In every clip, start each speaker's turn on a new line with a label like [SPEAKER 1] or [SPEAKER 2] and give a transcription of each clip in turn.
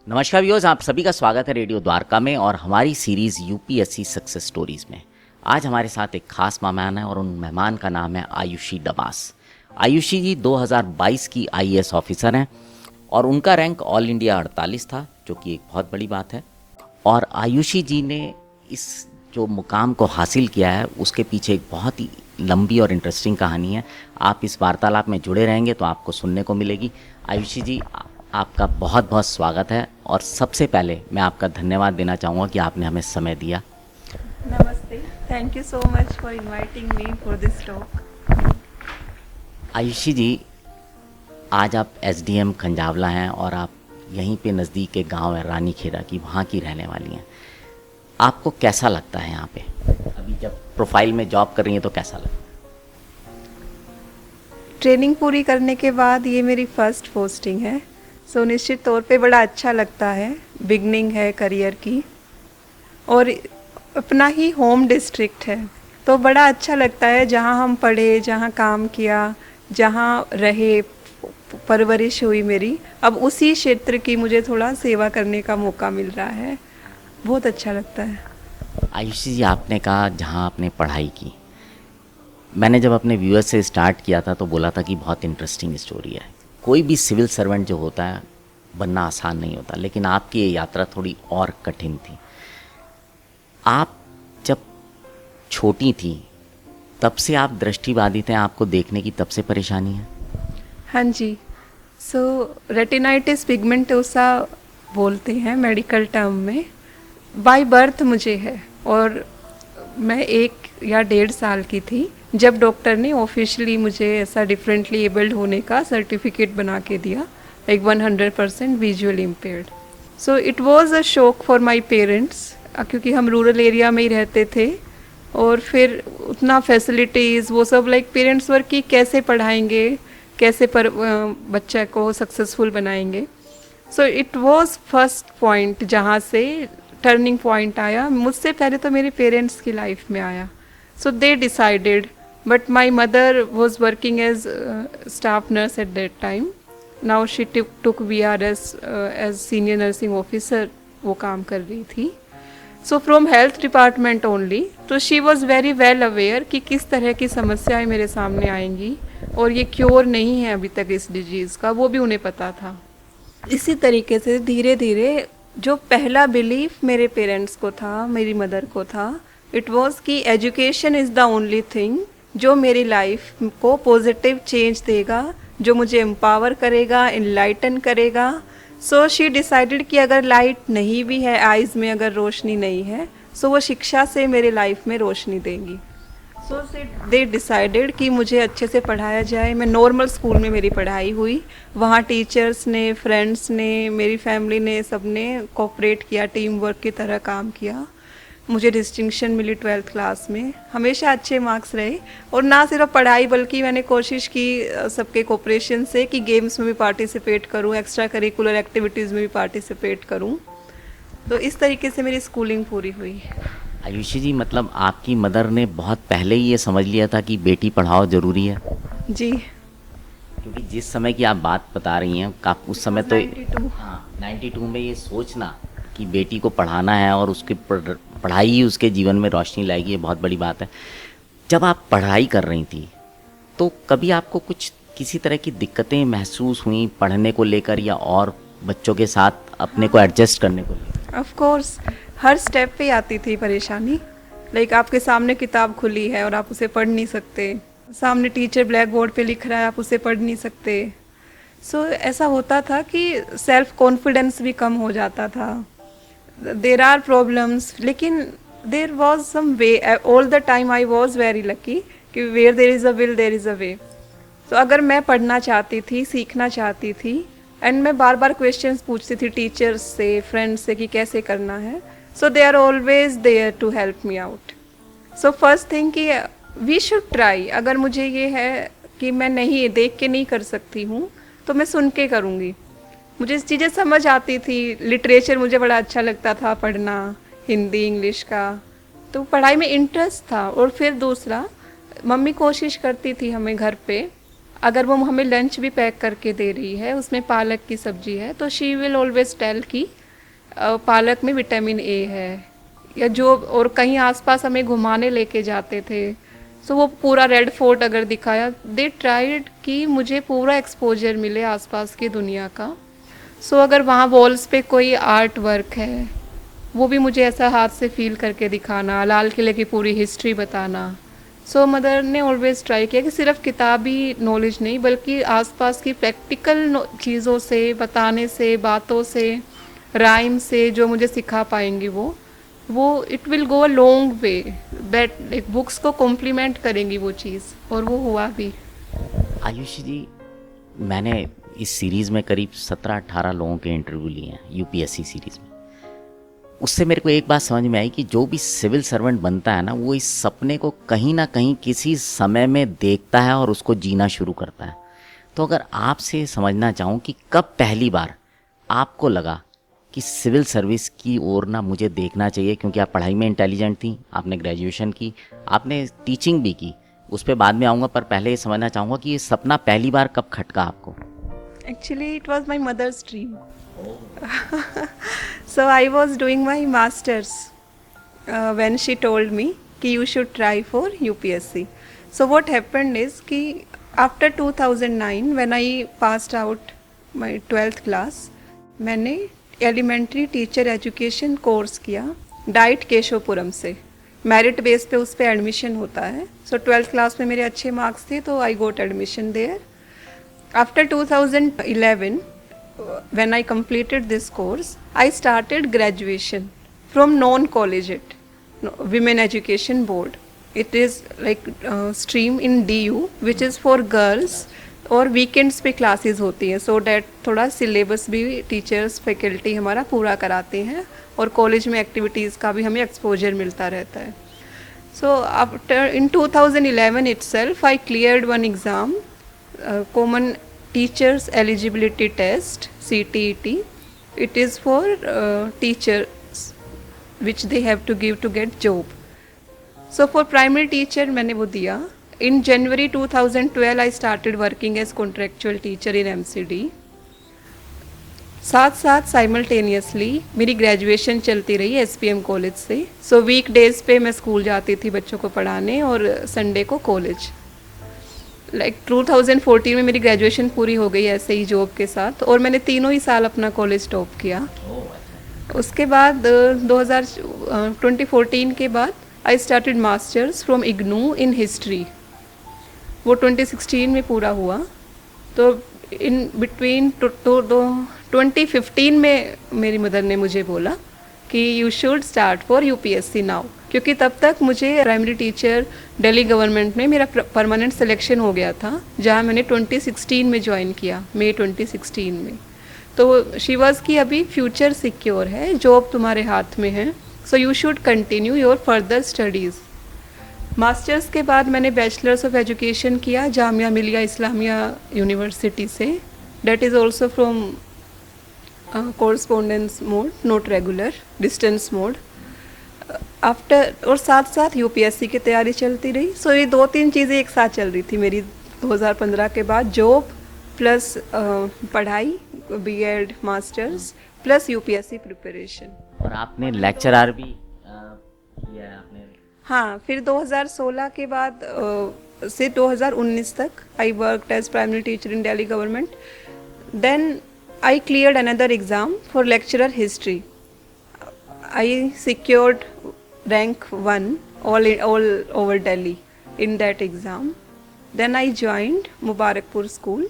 [SPEAKER 1] नमस्कार व्यूअर्स, आप सभी का स्वागत है रेडियो द्वारका में और हमारी सीरीज़ यूपीएससी सक्सेस स्टोरीज़ में। आज हमारे साथ एक खास मेहमान है और उन मेहमान का नाम है आयुषी डमास। आयुषी जी 2022 की आईएएस ऑफिसर हैं और उनका रैंक ऑल इंडिया 48 था, जो कि एक बहुत बड़ी बात है। और आयुषी जी ने इस जो मुकाम को हासिल किया है उसके पीछे एक बहुत ही लंबी और इंटरेस्टिंग कहानी है। आप इस वार्तालाप में जुड़े रहेंगे तो आपको सुनने को मिलेगी। आयुषी जी, आपका बहुत बहुत स्वागत है और सबसे पहले मैं आपका धन्यवाद देना चाहूँगा कि आपने हमें समय दिया।
[SPEAKER 2] नमस्ते, thank you so much for inviting me for this talk.
[SPEAKER 1] Ayushi ji, आज आप एसडीएम खंजावला हैं और आप यहीं पे नज़दीक के गांव है रानीखेड़ा की, वहाँ की रहने वाली हैं। आपको कैसा लगता है यहाँ पे? अभी जब प्रोफाइल में जॉब कर रही हैं तो कैसा लगता है?
[SPEAKER 2] ट्रेनिंग पूरी करने के बाद ये मेरी फर्स्ट पोस्टिंग है, सो निश्चित तौर पे बड़ा अच्छा लगता है। बिगनिंग है करियर की और अपना ही होम डिस्ट्रिक्ट है, तो बड़ा अच्छा लगता है। जहाँ हम पढ़े, जहाँ काम किया, जहाँ रहे, परवरिश हुई मेरी, अब उसी क्षेत्र की मुझे थोड़ा सेवा करने का मौका मिल रहा है। बहुत अच्छा लगता है।
[SPEAKER 1] आयुषी जी, आपने कहा जहाँ आपने पढ़ाई की, मैंने जब अपने व्यूअर्स से स्टार्ट किया था तो बोला था कि बहुत इंटरेस्टिंग स्टोरी है। कोई भी सिविल सर्वेंट जो होता है बनना आसान नहीं होता, लेकिन आपकी ये यात्रा थोड़ी और कठिन थी। आप जब छोटी थी तब से आप दृष्टिबाधित हैं, आपको देखने की तब से परेशानी है?
[SPEAKER 2] हाँ जी, सो रेटिनाइटिस पिगमेंटोसा बोलते हैं मेडिकल टर्म में। बाय बर्थ मुझे है और मैं 1 या 1.5 साल की थी जब डॉक्टर ने ऑफिशियली मुझे ऐसा डिफरेंटली एबल्ड होने का सर्टिफिकेट बना के दिया, like 100% visual impaired. So it was a shock for my parents, क्योंकि हम रूरल एरिया में ही रहते थे और फिर उतना फैसिलिटीज़ वो सब, लाइक पेरेंट्स वर्क की कैसे पढ़ाएंगे, कैसे बच्चा को सक्सेसफुल बनाएंगे। So it was first point जहाँ से टर्निंग पॉइंट आया। मुझसे पहले तो मेरे पेरेंट्स की लाइफ में आया। So they decided, but my mother was working as staff nurse at that time. Now she took VRS as senior nursing officer, वो काम कर रही थी। So from health department only, तो she was very well aware कि किस तरह की समस्याएं मेरे सामने आएंगी और ये क्योर नहीं है अभी तक इस डिजीज़ का, वो भी उन्हें पता था। इसी तरीके से धीरे धीरे जो पहला बिलीफ मेरे पेरेंट्स को था, मेरी मदर को था, इट वॉज कि education is the only thing जो मेरी लाइफ को पॉजिटिव चेंज देगा, जो मुझे एम्पावर करेगा, इनलाइटन करेगा। सो शी डिसाइडेड कि अगर लाइट नहीं भी है आइज़ में, अगर रोशनी नहीं है, सो वो शिक्षा से मेरे लाइफ में रोशनी देंगी। सो दे डिसाइडेड कि मुझे अच्छे से पढ़ाया जाए। मैं नॉर्मल स्कूल में मेरी पढ़ाई हुई, वहाँ टीचर्स ने, फ्रेंड्स ने, मेरी फैमिली ने, सब ने कोऑपरेट किया, टीम वर्क की तरह काम किया। मुझे डिस्टिंक्शन मिली 12th क्लास में, हमेशा अच्छे मार्क्स रहे। और ना सिर्फ पढ़ाई बल्कि मैंने कोशिश की सबके कोऑपरेशन से कि गेम्स में भी पार्टिसिपेट करूँ, एक्स्ट्रा करिकुलर एक्टिविटीज़ में भी पार्टिसिपेट करूँ। तो इस तरीके से मेरी स्कूलिंग पूरी हुई।
[SPEAKER 1] आयुषी जी, मतलब आपकी मदर ने बहुत पहले ही ये समझ लिया था कि बेटी पढ़ाओ ज़रूरी है?
[SPEAKER 2] जी,
[SPEAKER 1] क्योंकि जिस समय की आप बात बता रही हैं, उस समय तो
[SPEAKER 2] 92।
[SPEAKER 1] हाँ 92 में ये सोचना कि बेटी को पढ़ाना है और उसकी पढ़ाई ही उसके जीवन में रोशनी लाएगी, ये बहुत बड़ी बात है। जब आप पढ़ाई कर रही थी तो कभी आपको कुछ किसी तरह की दिक्कतें महसूस हुई पढ़ने को लेकर, या और बच्चों के साथ अपने को एडजस्ट करने को लेकर?
[SPEAKER 2] ऑफ कोर्स, हर स्टेप पे आती थी परेशानी। लाइक आपके सामने किताब खुली है और आप उसे पढ़ नहीं सकते, सामने टीचर ब्लैक बोर्ड पे लिख रहा है, आप उसे पढ़ नहीं सकते। सो ऐसा होता था कि सेल्फ कॉन्फिडेंस भी कम हो जाता था। देर आर प्रॉब्लम्स, लेकिन there was some way. All the time I was very lucky कि where there is a will there is a way. तो अगर मैं पढ़ना चाहती थी, सीखना चाहती थी, एंड मैं बार बार क्वेश्चंस पूछती थी टीचर्स से, फ्रेंड्स से कि कैसे करना है, so they are always there to help me out. So first thing कि वी शुड ट्राई। अगर मुझे ये है कि मैं नहीं देख के नहीं कर सकती हूँ तो मैं सुन के करूँगी। मुझे इस चीज़ें समझ आती थी। लिटरेचर मुझे बड़ा अच्छा लगता था पढ़ना, हिंदी इंग्लिश का, तो पढ़ाई में इंटरेस्ट था। और फिर दूसरा, मम्मी कोशिश करती थी हमें घर पे अगर वो हमें लंच भी पैक करके दे रही है, उसमें पालक की सब्जी है, तो शी विल ऑलवेज टेल कि पालक में विटामिन ए है, या जो और कहीं आसपास हमें घुमाने लेके जाते थे, सो वो पूरा रेड फोर्ट अगर दिखाया, दे ट्राइड कि मुझे पूरा एक्सपोजर मिले आसपास की दुनिया का। सो अगर वहाँ वॉल्स पे कोई आर्ट वर्क है, वो भी मुझे ऐसा हाथ से फील करके दिखाना, लाल किले की पूरी हिस्ट्री बताना। सो मदर ने ऑलवेज ट्राई किया कि सिर्फ किताबी नॉलेज नहीं, बल्कि आसपास की प्रैक्टिकल चीज़ों से बताने से, बातों से, राइम से जो मुझे सिखा पाएंगी वो it will go a long way, that एक बुक्स को कॉम्प्लीमेंट करेंगी वो चीज़, और वो हुआ भी।
[SPEAKER 1] आयुषी जी, मैंने इस सीरीज़ में करीब 17-18 लोगों के इंटरव्यू लिए हैं यूपीएससी सीरीज़ में। उससे मेरे को एक बात समझ में आई कि जो भी सिविल सर्वेंट बनता है ना, वो इस सपने को कहीं ना कहीं किसी समय में देखता है और उसको जीना शुरू करता है। तो अगर आपसे समझना चाहूँ कि कब पहली बार आपको लगा कि सिविल सर्विस की ओर ना मुझे देखना चाहिए, क्योंकि आप पढ़ाई में इंटेलिजेंट थी, आपने ग्रेजुएशन की, आपने टीचिंग भी की, उस पर बाद में आऊँगा, पर पहले ये समझना चाहूँगा कि ये सपना पहली बार कब खटका आपको?
[SPEAKER 2] Actually, it was my mother's dream. So I was doing my masters when she told me कि you should try for UPSC. So what happened is कि after 2009 when I passed out my 12th class, मैंने elementary teacher education course किया diet Keshavpuram से। Merit base पे उस पर admission होता है। सो 12th क्लास में मेरे अच्छे मार्क्स थे, तो आई गोट admission there. After 2011, when I completed this course, I started graduation from non-collegiate Women Education Board. It is like stream in DU, which is for girls, और वीकेंड्स पे classes होती हैं, so that थोड़ा syllabus भी teachers faculty हमारा पूरा कराते हैं, और कॉलेज में एक्टिविटीज़ का भी हमें एक्सपोजर मिलता रहता है। So after in 2011 itself I cleared one exam, Common Teachers Eligibility Test, CTET. It is for teachers which they have to give to get job. So for primary teacher मैंने वो दिया। In January 2012 I started working as contractual teacher in MCD. साथ साथ simultaneously मेरी graduation चलती रही SPM college से। So weak days पे मैं स्कूल जाती थी बच्चों को पढ़ाने, और संडे को कॉलेज। लाइक 2014 में मेरी ग्रेजुएशन पूरी हो गई ऐसे ही जॉब के साथ, और मैंने तीनों ही साल अपना कॉलेज टॉप किया। उसके बाद 2014 के बाद I started masters from IGNOU in history. वो 2016 में पूरा हुआ। तो इन बिटवीन 2015 में मेरी मदर ने मुझे बोला कि you should start for UPSC now, क्योंकि तब तक मुझे प्राइमरी टीचर दिल्ली गवर्नमेंट में मेरा परमानेंट सिलेक्शन हो गया था, जहाँ मैंने 2016 में ज्वाइन किया, मई 2016 में। तो शी वाज कि अभी फ्यूचर सिक्योर है, जॉब तुम्हारे हाथ में है, so you should continue your further studies. Masters के बाद मैंने बैचलर्स ऑफ एजुकेशन किया जामिया मिलिया इस्लामिया यूनिवर्सिटी से। That is also from correspondence mode, not regular, distance mode. After और साथ साथ यूपीएससी की तैयारी चलती रही। सो ये 2-3 चीज़ें एक साथ चल रही थी मेरी 2015 के बाद, जॉब प्लस पढ़ाई, BEd masters plus UPSC preparation.
[SPEAKER 1] और आपने लेक्चरर भी किया है आपने?
[SPEAKER 2] हाँ, फिर 2016 के बाद से 2019 तक I worked as primary teacher in Delhi government. Then I cleared another exam for lecturer history. I secured rank 1 all over Delhi in that exam. Then I joined Mubarakpur School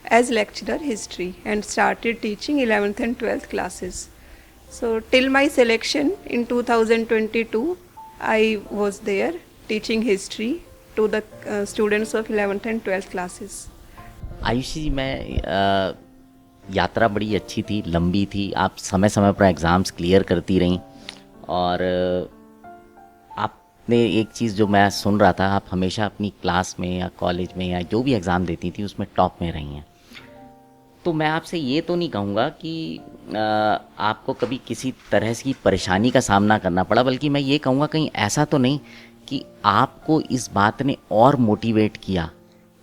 [SPEAKER 2] as lecturer history and started teaching 11th and 12th classes. So till my selection in 2022, I was there teaching history to the students of 11th and 12th classes.
[SPEAKER 1] Ayushi ji, मैं यात्रा बड़ी अच्छी थी, लंबी थी, आप समय समय पर एग्ज़ाम्स क्लियर करती रहीं, और आपने एक चीज़ जो मैं सुन रहा था, आप हमेशा अपनी क्लास में या कॉलेज में या जो भी एग्ज़ाम देती थी उसमें टॉप में रही हैं। तो मैं आपसे ये तो नहीं कहूँगा कि आपको कभी किसी तरह की परेशानी का सामना करना पड़ा, बल्कि मैं ये कहूँगा कहीं ऐसा तो नहीं कि आपको इस बात ने और मोटिवेट किया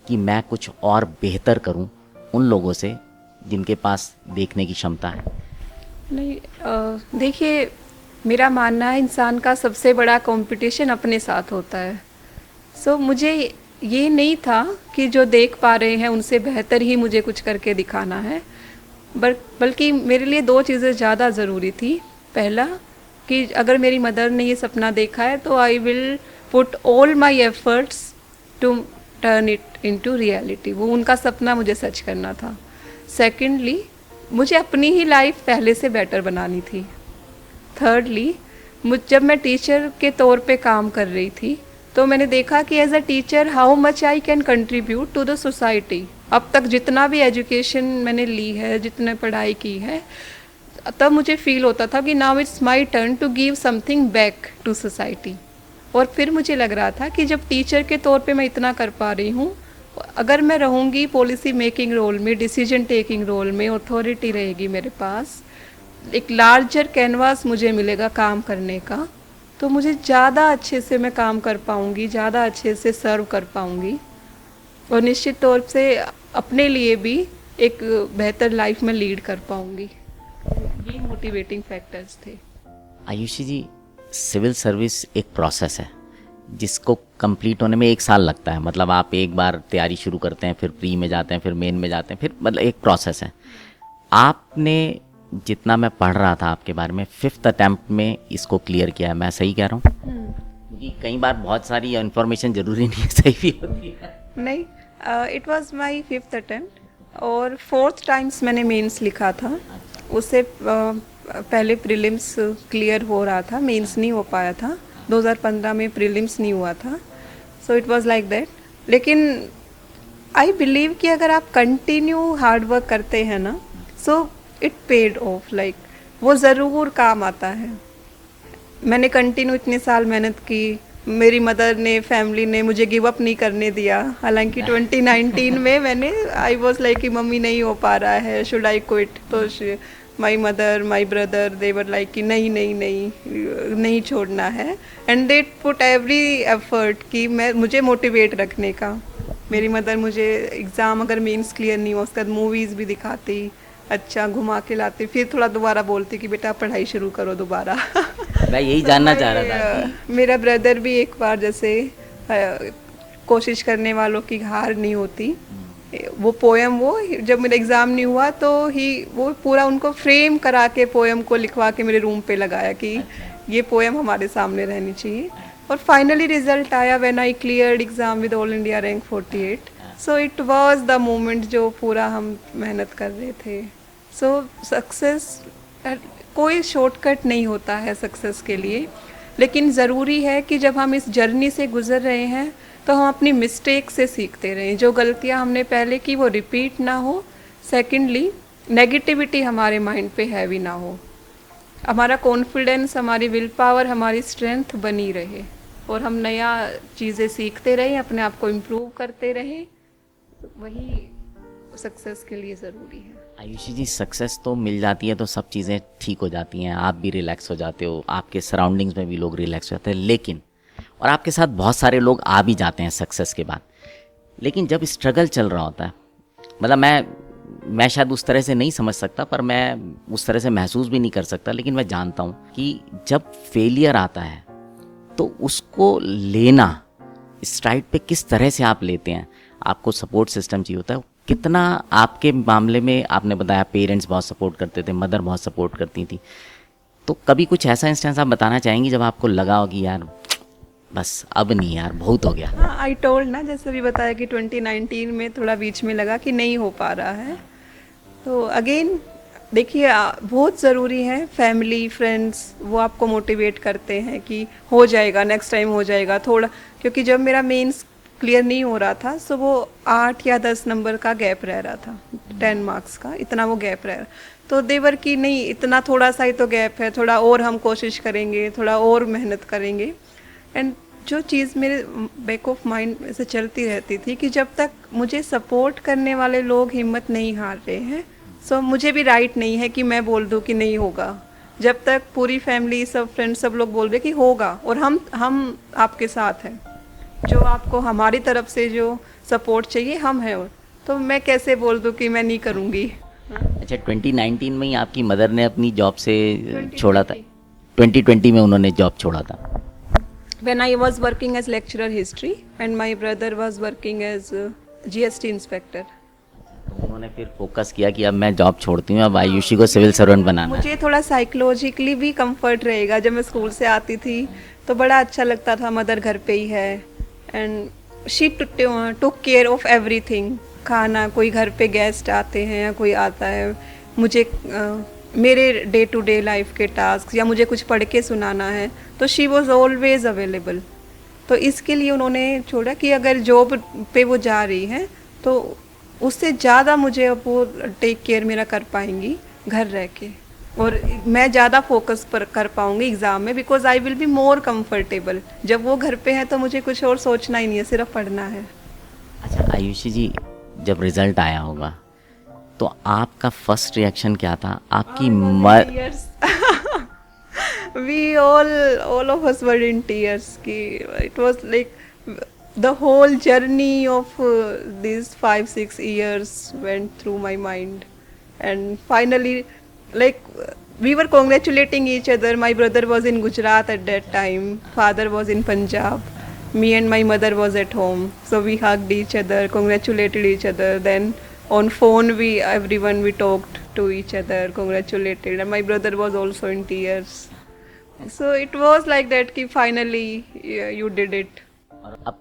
[SPEAKER 1] कि मैं कुछ और बेहतर करूं उन लोगों से जिनके पास देखने की क्षमता है?
[SPEAKER 2] नहीं, देखिए, मेरा मानना है इंसान का सबसे बड़ा कंपटीशन अपने साथ होता है। सो मुझे ये नहीं था कि जो देख पा रहे हैं उनसे बेहतर ही मुझे कुछ करके दिखाना है, बल्कि मेरे लिए दो चीज़ें ज़्यादा ज़रूरी थी। पहला, कि अगर मेरी मदर ने ये सपना देखा है तो I will put all my efforts to turn it into reality. वो उनका सपना मुझे सच करना था। सेकेंडली, मुझे अपनी ही लाइफ पहले से बेटर बनानी थी। थर्डली, जब मैं टीचर के तौर पे काम कर रही थी तो मैंने देखा कि as a teacher how much I can contribute to the society. अब तक जितना भी एजुकेशन मैंने ली है, जितने पढ़ाई की है, तब मुझे फील होता था कि now it's my turn to give something back to society. और फिर मुझे लग रहा था कि जब टीचर के तौर पे मैं इतना कर पा रही हूँ, अगर मैं रहूँगी पॉलिसी मेकिंग रोल में, डिसीजन टेकिंग रोल में, अथॉरिटी रहेगी मेरे पास, एक लार्जर कैनवास मुझे मिलेगा काम करने का, तो मुझे ज़्यादा अच्छे से मैं काम कर पाऊँगी, ज़्यादा अच्छे से सर्व कर पाऊँगी और निश्चित तौर से अपने लिए भी एक बेहतर लाइफ में लीड कर पाऊँगी। ये मोटिवेटिंग फैक्टर्स थे।
[SPEAKER 1] आयुषी जी, सिविल सर्विस एक प्रोसेस है जिसको कंप्लीट होने में 1 साल लगता है। मतलब आप एक बार तैयारी शुरू करते हैं, फिर प्री में जाते हैं, फिर मेन में जाते हैं, फिर मतलब एक प्रोसेस है। आपने, जितना मैं पढ़ रहा था आपके बारे में, 5th अटेम्प्ट में इसको क्लियर किया है। मैं सही कह रहा हूँ? क्योंकि कई बार बहुत सारी इन्फॉर्मेशन ज़रूरी नहीं है, सही भी होती है।
[SPEAKER 2] नहीं, it was my 5th attempt और 4th टाइम्स मैंने मेंस लिखा था। उससे पहले प्रीलिम्स क्लियर हो रहा था, मेंस नहीं हो पाया था। 2015 में प्रीलिम्स नहीं हुआ था। So it was like that. लेकिन आई बिलीव कि अगर आप कंटिन्यू हार्ड वर्क करते हैं ना, so it paid of, like वो ज़रूर काम आता है। मैंने कंटिन्यू इतने साल मेहनत की, मेरी मदर ने, फैमिली ने मुझे गिव अप नहीं करने दिया। हालांकि 2019 में मैंने, आई वॉज लाइक कि मम्मी नहीं हो पा रहा है, शुड आई क्विट, तो my mother, my brother, they were like कि नहीं नहीं नहीं नहीं छोड़ना है। And they put every effort कि मुझे मोटिवेट रखने का। मेरी मदर मुझे एग्ज़ाम अगर मेंस क्लियर नहीं हुआ उसके बाद मूवीज़ भी दिखाती, अच्छा घुमा के लाती, फिर थोड़ा दोबारा बोलती कि बेटा पढ़ाई शुरू करो दोबारा।
[SPEAKER 1] मैं यही जानना चाह रहा था।
[SPEAKER 2] मेरा ब्रदर भी एक बार, जैसे कोशिश करने वालों की हार नहीं होती, वो पोएम, वो जब मेरा एग्ज़ाम नहीं हुआ तो वो पूरा उनको फ्रेम करा के पोएम को लिखवा के मेरे रूम पे लगाया कि ये पोएम हमारे सामने रहनी चाहिए। और फाइनली रिजल्ट आया when I cleared exam with all India rank 48। So it was the moment जो पूरा हम मेहनत कर रहे थे। सो सक्सेस, कोई शॉर्टकट नहीं होता है सक्सेस के लिए, लेकिन ज़रूरी है कि जब हम इस जर्नी से गुज़र रहे हैं तो हम अपनी मिस्टेक से सीखते रहें। जो गलतियां हमने पहले की वो रिपीट ना हो। सेकेंडली, नेगेटिविटी हमारे माइंड पे हैवी ना हो, हमारा कॉन्फिडेंस, हमारी विल पावर, हमारी स्ट्रेंथ बनी रहे और हम नया चीज़ें सीखते रहें, अपने आप को इम्प्रूव करते रहें। वही सक्सेस के लिए ज़रूरी है।
[SPEAKER 1] आयुषी जी, सक्सेस तो मिल जाती है तो सब चीज़ें ठीक हो जाती हैं, आप भी रिलैक्स हो जाते हो, आपके सराउंडिंग्स में भी लोग रिलैक्स हो जाते हैं, लेकिन और आपके साथ बहुत सारे लोग आ भी जाते हैं सक्सेस के बाद। लेकिन जब स्ट्रगल चल रहा होता है, मतलब मैं शायद उस तरह से नहीं समझ सकता, पर मैं उस तरह से महसूस भी नहीं कर सकता, लेकिन मैं जानता हूँ कि जब फेलियर आता है तो उसको लेना, स्ट्राइड पे किस तरह से आप लेते हैं। आपको सपोर्ट सिस्टम चाहिए होता है। कितना आपके मामले में, आपने बताया पेरेंट्स बहुत सपोर्ट करते थे, मदर बहुत सपोर्ट करती थी, तो कभी कुछ ऐसा इंस्टेंस आप बताना चाहेंगी जब आपको लगा हो कि यार बस अब नहीं यार, बहुत हो गया?
[SPEAKER 2] हाँ, आई टोल्ड ना, जैसे भी बताया कि 2019 में थोड़ा बीच में लगा कि नहीं हो पा रहा है। तो अगेन देखिए, बहुत ज़रूरी है, फैमिली, फ्रेंड्स, वो आपको मोटिवेट करते हैं कि हो जाएगा, नेक्स्ट टाइम हो जाएगा थोड़ा। क्योंकि जब मेरा मेंस क्लियर नहीं हो रहा था, सो वो 8 या 10 नंबर का गैप रह रहा था, 10 मार्क्स का, इतना वो गैप रह रहा। तो देवर की नहीं, इतना थोड़ा सा ही तो गैप है, थोड़ा और हम कोशिश करेंगे, थोड़ा और मेहनत करेंगे। एंड जो चीज़ मेरे बैक ऑफ माइंड में से चलती रहती थी कि जब तक मुझे सपोर्ट करने वाले लोग हिम्मत नहीं हार रहे हैं, सो मुझे भी राइट नहीं है कि मैं बोल दूं कि नहीं होगा। जब तक पूरी फैमिली, सब फ्रेंड्स, सब लोग बोल रहे कि होगा और हम आपके साथ हैं, जो आपको हमारी तरफ से जो सपोर्ट चाहिए, हम हैं। और तो मैं कैसे बोल दूँ कि मैं नहीं करूँगी।
[SPEAKER 1] अच्छा, 2019 में ही आपकी मदर ने अपनी जॉब से
[SPEAKER 2] 2020
[SPEAKER 1] छोड़ा था? 2020 में उन्होंने जॉब छोड़ा था।
[SPEAKER 2] When I was working as lecturer history and my brother was working as GST inspector.
[SPEAKER 1] तो उन्होंने फिर फोकस किया कि अब मैं जॉब छोड़ती हूँ, अब आयुषी को सिविल सर्वेंट बनाना है।
[SPEAKER 2] मुझे थोड़ा साइकोलॉजिकली भी कंफर्ट रहेगा। जब मैं स्कूल से आती थी तो बड़ा अच्छा लगता था, मदर घर पे ही है and she took care of everything. खाना, कोई घर पे गेस्ट आते हैं या कोई आता है, मुझे मेरे डे टू डे लाइफ के टास्क या मुझे कुछ पढ़ के सुनाना है, तो शी वॉज ऑलवेज अवेलेबल। तो इसके लिए उन्होंने छोड़ा कि अगर जॉब पे वो जा रही है तो उससे ज़्यादा मुझे अब वो टेक केयर मेरा कर पाएंगी घर रह के, और मैं ज़्यादा फोकस पर कर पाऊँगी एग्ज़ाम में, because I will be more comfortable. जब वो घर पे है तो मुझे कुछ और सोचना ही नहीं है, सिर्फ पढ़ना है।
[SPEAKER 1] अच्छा आयुषी जी, जब रिजल्ट आया होगा तो आपका फर्स्ट रिएक्शन क्या था? आपकी
[SPEAKER 2] We all of us were in tears. It was like the whole journey of these 5-6 years went through my mind, and finally, like, we were congratulating each other. My brother was in Gujarat at that time. Father was in Punjab. Me and my mother was at home. So we hugged each other, congratulated each other. Then on phone we talked to each other, congratulated, and my brother was also in tears. So it was like that कि finally you did it.
[SPEAKER 1] और अब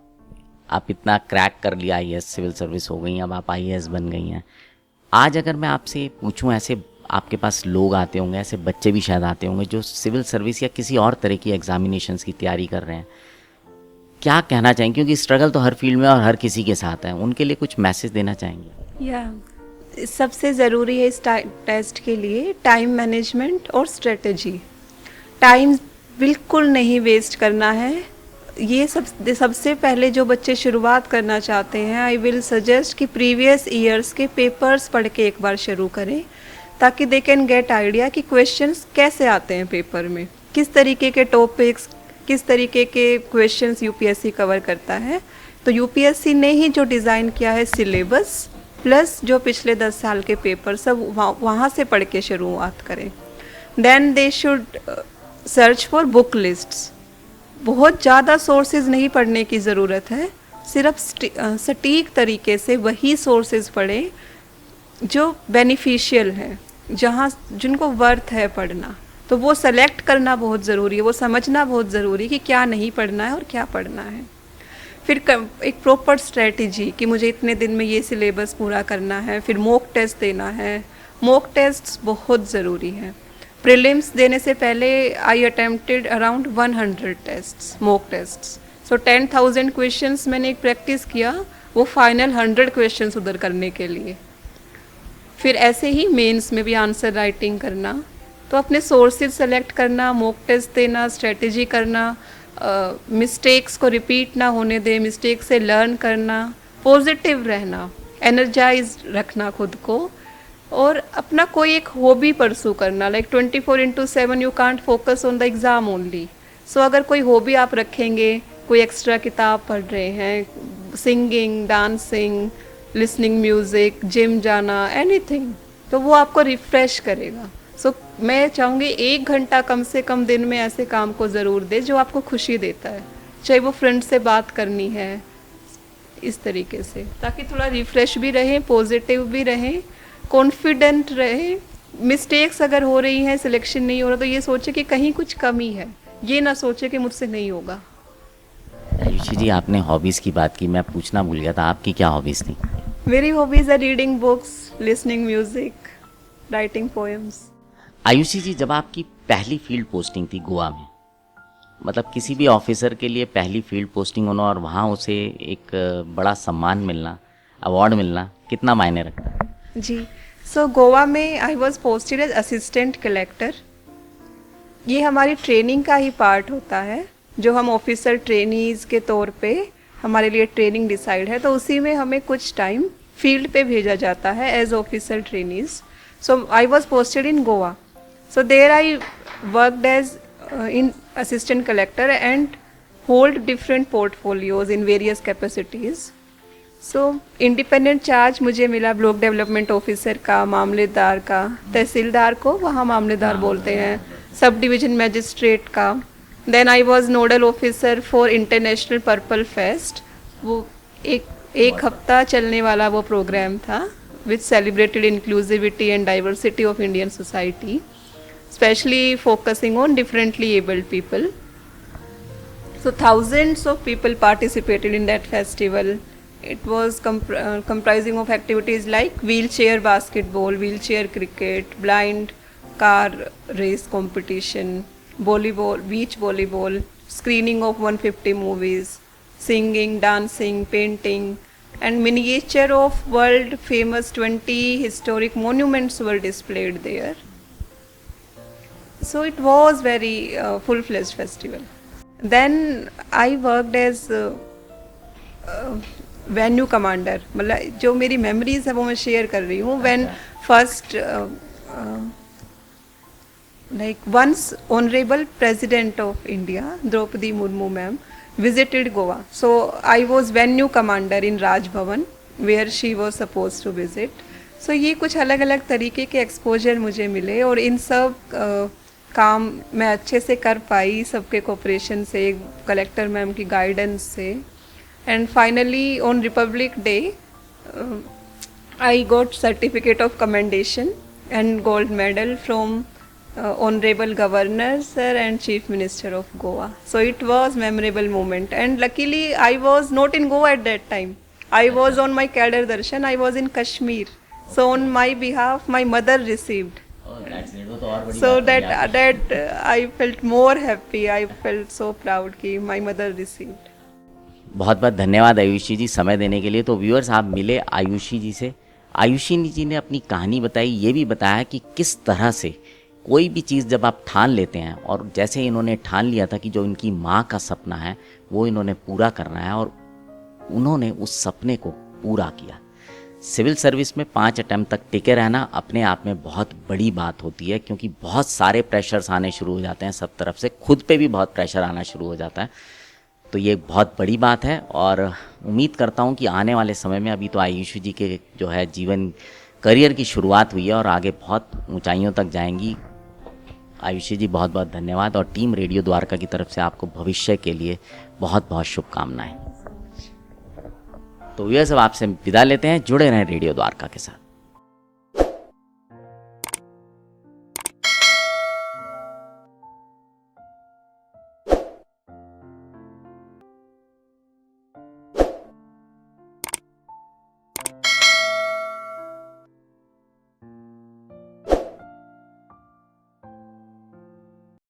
[SPEAKER 1] आप इतना crack कर लिया, IAS civil service हो गई, अब आप आईएएस बन गई हैं। आज अगर मैं आपसे पूछूं, ऐसे आपके पास लोग आते होंगे, ऐसे बच्चे भी शायद आते होंगे जो सिविल सर्विस या किसी और तरह की एग्जामिनेशंस की तैयारी कर रहे हैं, क्या कहना चाहेंगे? क्योंकि स्ट्रगल तो हर फील्ड में और हर किसी के साथ है, उनके लिए कुछ मैसेज देना चाहेंगे?
[SPEAKER 2] सबसे ज़रूरी है इस टेस्ट के लिए टाइम मैनेजमेंट और स्ट्रेटजी। टाइम बिल्कुल नहीं वेस्ट करना है। ये सबसे पहले जो बच्चे शुरुआत करना चाहते हैं, आई विल सजेस्ट कि प्रीवियस ईयर्स के पेपर्स पढ़ के एक बार शुरू करें, ताकि दे कैन गेट आइडिया कि क्वेश्चंस कैसे आते हैं पेपर में, किस तरीके के टॉपिक्स, किस तरीके के क्वेश्चंस यूपीएससी कवर करता है। तो यूपीएससी ने ही जो डिज़ाइन किया है सिलेबस प्लस जो पिछले 10 साल के पेपर सब वहाँ से पढ़ के शुरुआत करें। Then they should search for book lists. बहुत ज़्यादा सोर्सेज नहीं पढ़ने की ज़रूरत है, सिर्फ सटीक तरीके से वही सोर्सेज पढ़ें जो बेनिफिशियल है, जहाँ जिनको वर्थ है पढ़ना। तो वो सेलेक्ट करना बहुत ज़रूरी है, वो समझना बहुत ज़रूरी है कि क्या नहीं पढ़ना है और क्या पढ़ना है। फिर एक प्रॉपर स्ट्रेटजी कि मुझे इतने दिन में ये सिलेबस पूरा करना है। फिर मॉक टेस्ट देना है। मॉक टेस्ट बहुत ज़रूरी है। प्रीलिम्स देने से पहले आई attempted around 100 tests, mock tests. सो 10,000 क्वेश्चंस मैंने एक प्रैक्टिस किया, वो फाइनल 100 क्वेश्चंस उधर करने के लिए। फिर ऐसे ही मेंस में भी आंसर राइटिंग करना। तो अपने सोर्सेज सेलेक्ट करना, मॉक टेस्ट देना, स्ट्रेटजी करना, मिस्टेक्स को रिपीट ना होने दे, मिस्टेक से लर्न करना, पॉजिटिव रहना, एनर्जाइज रखना खुद को, और अपना कोई एक हॉबी परसू करना। Like 24/7 you can't focus on the exam only. So अगर कोई हॉबी आप रखेंगे, कोई एक्स्ट्रा किताब पढ़ रहे हैं, singing, dancing, listening music, gym जाना, एनीथिंग, तो वो आपको रिफ़्रेश करेगा। सो मैं चाहूँगी 1 घंटा कम से कम दिन में ऐसे काम को ज़रूर दे जो आपको खुशी देता है, चाहे वो फ्रेंड से बात करनी है, इस तरीके से, ताकि थोड़ा रिफ़्रेश भी रहें, पॉजिटिव भी रहें, कॉन्फिडेंट रहें। मिस्टेक्स अगर हो रही हैं, सिलेक्शन नहीं हो रहा, तो ये सोचे कि कहीं कुछ कमी है, ये ना सोचे कि मुझसे नहीं होगा।
[SPEAKER 1] आयुषी जी, आपने हॉबीज़ की बात की, मैं पूछना भूल गया था, आपकी क्या हॉबीज़ थी?
[SPEAKER 2] मेरी हॉबीज़ है reading books, listening music, writing poems.
[SPEAKER 1] Ayushi ji, जब आपकी पहली फील्ड पोस्टिंग थी गोवा में, मतलब किसी भी ऑफिसर के लिए पहली फील्ड पोस्टिंग होना और वहाँ उसे एक बड़ा सम्मान मिलना, अवार्ड मिलना, कितना मायने रखता है?
[SPEAKER 2] जी, सो गोवा में I was posted as assistant collector. ये हमारी ट्रेनिंग का ही पार्ट होता है, जो हम ऑफिसर ट्रेनीज़ के तौर पे हमारे लिए ट्रेनिंग डिसाइड है, तो उसी में हमें कुछ टाइम फील्ड पे भेजा जाता है as officer trainees. So I was posted in Goa. So there I worked as in assistant collector and hold different portfolios in various capacities. So independent charge मुझे मिला ब्लॉक डेवलपमेंट ऑफिसर का, मामलेदार का, तहसीलदार को वहाँ मामलेदार बोलते हैं, सब डिवीजन मैजिस्ट्रेट का। Then I was nodal officer for international purple fest. वो एक हफ्ता चलने वाला वो प्रोग्राम था which celebrated inclusivity and diversity of Indian society, specially focusing on differently abled people. So thousands of people participated in that festival. It was comprising of activities like wheelchair basketball, wheelchair cricket, blind car race competition, volleyball, beach volleyball, screening of 150 movies, singing, dancing, painting, and miniature of world famous 20 historic monuments were displayed there. So it was very full-fledged festival. Then I worked as venue commander. मतलब जो मेरी memories है वो मैं share कर रही हूँ। When first like once honorable president of India Draupadi Murmu ma'am visited Goa, so I was venue commander in Raj Bhavan where she was supposed to visit. So ये कुछ अलग अलग तरीके के एक्सपोजर मुझे मिले और इन सब काम मैं अच्छे से कर पाई सबके कोऑपरेशन से, कलेक्टर मैम की गाइडेंस से। And finally on Republic day I got certificate of commendation and gold medal from honourable governor sir and chief minister of Goa. So it was memorable moment and luckily I was not in Goa eight that time, I was on my cadre Darshan, I was in Kashmir. So on my behalf my mother received, so that I felt more happy, I felt so proud कि my mother received.
[SPEAKER 1] बहुत बहुत धन्यवाद आयुषी जी समय देने के लिए। तो viewers, आप मिले आयुषी जी से। आयुषी जी ने अपनी कहानी बताई, ये भी बताया कि किस तरह से कोई भी चीज़ जब आप ठान लेते हैं, और जैसे इन्होंने ठान लिया था कि जो इनकी माँ का सपना है वो इन्होंने पूरा करना है, और उन्होंने उस सपने को पूरा किया। सिविल सर्विस में 5 अटेम्प्ट तक टिके रहना अपने आप में बहुत बड़ी बात होती है, क्योंकि बहुत सारे प्रेशर्स आने शुरू हो जाते हैं सब तरफ से, खुद पे भी बहुत प्रेशर आना शुरू हो जाता है। तो ये बहुत बड़ी बात है और उम्मीद करता हूँ कि आने वाले समय में, अभी तो आयुषी जी के जो है जीवन करियर की शुरुआत हुई है और आगे बहुत ऊंचाइयों तक जाएंगी। आयुषी जी बहुत बहुत धन्यवाद, और टीम रेडियो द्वारका की तरफ से आपको भविष्य के लिए बहुत बहुत शुभकामनाएं। तो ये सब आपसे विदा लेते हैं, जुड़े रहें रेडियो द्वारका के साथ।